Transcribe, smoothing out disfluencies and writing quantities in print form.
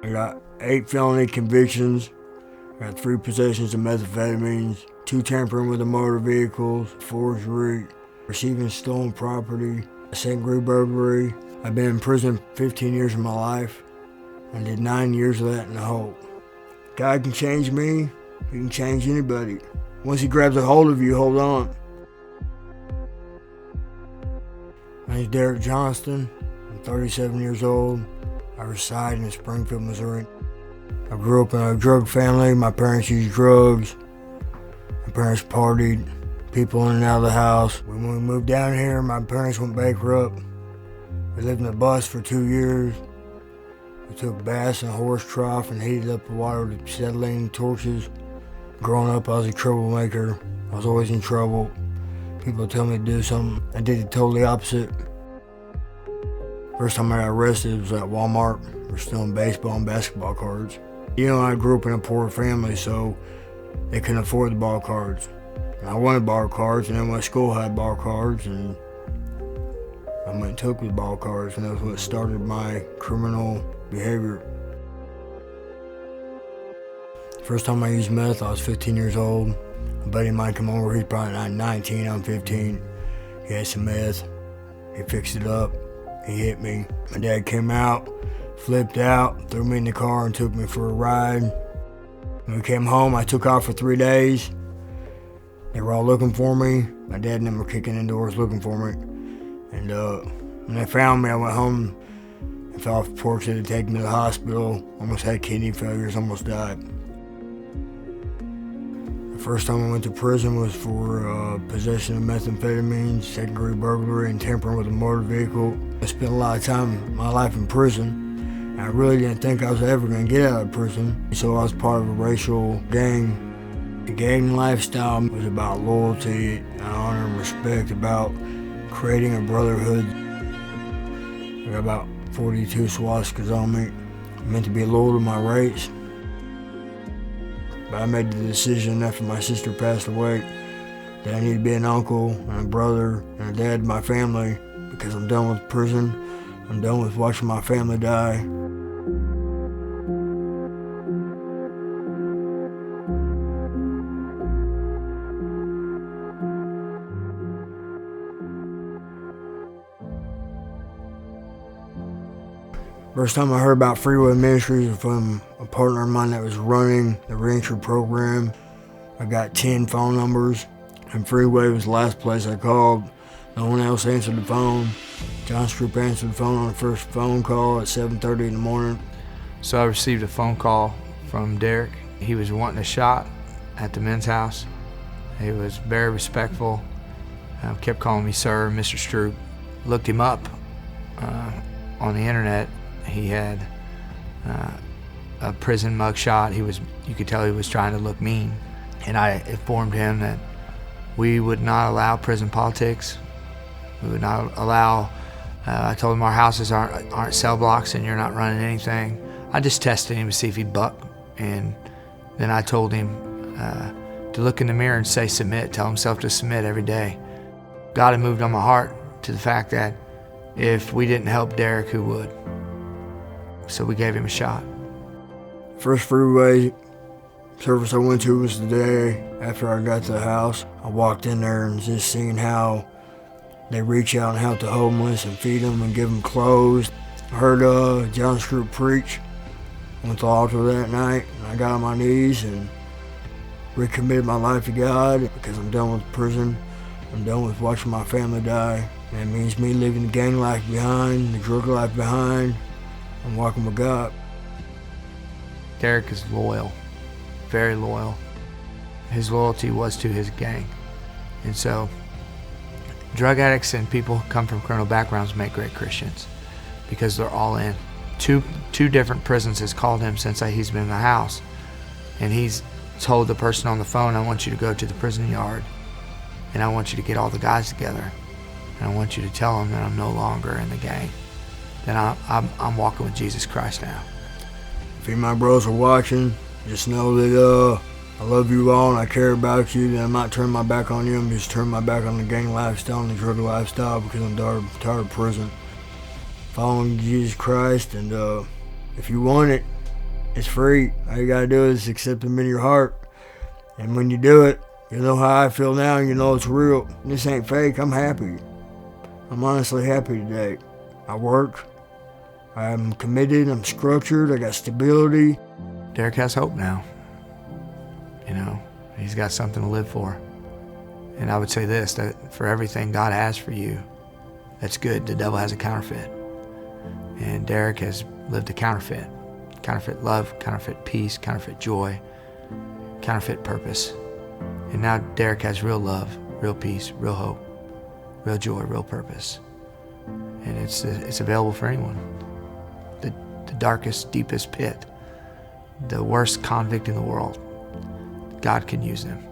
I got 8 felony convictions. I got 3 possessions of methamphetamines, 2 tampering with the motor vehicles, forgery, receiving stolen property, a second-degree burglary. I've been in prison 15 years of my life. I did 9 years of that in the hole. God can change me. He can change anybody. Once he grabs a hold of you, hold on. My name's Derek Johnston. I'm 37 years old. I reside in Springfield, Missouri. I grew up in a drug family. My parents used drugs. My parents partied, people in and out of the house. When we moved down here, my parents went bankrupt. We lived in a bus for 2 years. We took baths in a horse trough and heated up the water with acetylene torches. Growing up, I was a troublemaker. I was always in trouble. People would tell me to do something. I did the totally opposite. First time I got arrested was at Walmart. We're stealing baseball and basketball cards. You know, I grew up in a poor family, so they couldn't afford the ball cards. And I wanted ball cards, and then my school had ball cards, and I went and took the ball cards, and that's what started my criminal behavior. First time I used meth, I was 15 years old. A buddy of mine came over, he's probably not 19, I'm 15. He had some meth, he fixed it up, he hit me. My dad came out, flipped out, threw me in the car and took me for a ride. When we came home, I took off for 3 days. They were all looking for me. My dad and them were kicking in doors looking for me. And when they found me, I went home and fell off the porch. They had to take me to the hospital. Almost had kidney failures, almost died. The first time I went to prison was for possession of methamphetamines, second-degree burglary, and tampering with a motor vehicle. I spent a lot of time in my life in prison. And I really didn't think I was ever going to get out of prison. So I was part of a racial gang. The gang lifestyle was about loyalty, honor, and respect, about creating a brotherhood. I got about 42 swastikas on me. I'm meant to be loyal to my race. But I made the decision after my sister passed away that I need to be an uncle and a brother and a dad to my family because I'm done with prison. I'm done with watching my family die. First time I heard about Freeway Ministries was from a partner of mine that was running the reentry program. I got 10 phone numbers, and Freeway was the last place I called. No one else answered the phone. Johnston Group answered the phone on the first phone call at 7:30 in the morning. So I received a phone call from Derek. He was wanting a shot at the men's house. He was very respectful. Kept calling me sir, Mr. Stroop. Looked him up on the internet. He had a prison mugshot. You could tell he was trying to look mean. And I informed him that we would not allow prison politics. We would not allow, I told him our houses aren't cell blocks and you're not running anything. I just tested him to see if he'd buck. And then I told him to look in the mirror and say submit, tell himself to submit every day. God had moved on my heart to the fact that if we didn't help Derek, who would? So we gave him a shot. First Freeway service I went to was the day after I got to the house. I walked in there and just seeing how they reach out and help the homeless and feed them and give them clothes. I heard Johnston Group preach. I went to the altar that night and I got on my knees and recommitted my life to God because I'm done with prison. I'm done with watching my family die. And it means me leaving the gang life behind, the drug life behind. I'm walking with God. Derek is loyal, very loyal. His loyalty was to his gang. And so drug addicts and people who come from criminal backgrounds make great Christians because they're all in. Two different prisons has called him since he's been in the house. And he's told the person on the phone, I want you to go to the prison yard and I want you to get all the guys together. And I want you to tell them that I'm no longer in the gang. Then I'm walking with Jesus Christ now. If any of my bros are watching, just know that I love you all and I care about you. And I'm not turning my back on you. I'm just turning my back on the gang lifestyle and the drug lifestyle because I'm tired of prison. Following Jesus Christ, and if you want it, It's free. All you gotta do is accept Him in your heart. And when you do it, you know how I feel now, and you know it's real. This ain't fake. I'm happy. I'm honestly happy today. I work. I'm committed. I'm structured. I got stability. Derek has hope now. You know, he's got something to live for. And I would say this, that for everything God has for you that's good, the devil has a counterfeit. And Derek has lived a counterfeit. Counterfeit love, counterfeit peace, counterfeit joy, counterfeit purpose. And now Derek has real love, real peace, real hope, real joy, real purpose. And it's available for anyone. The darkest, deepest pit, the worst convict in the world, God can use them.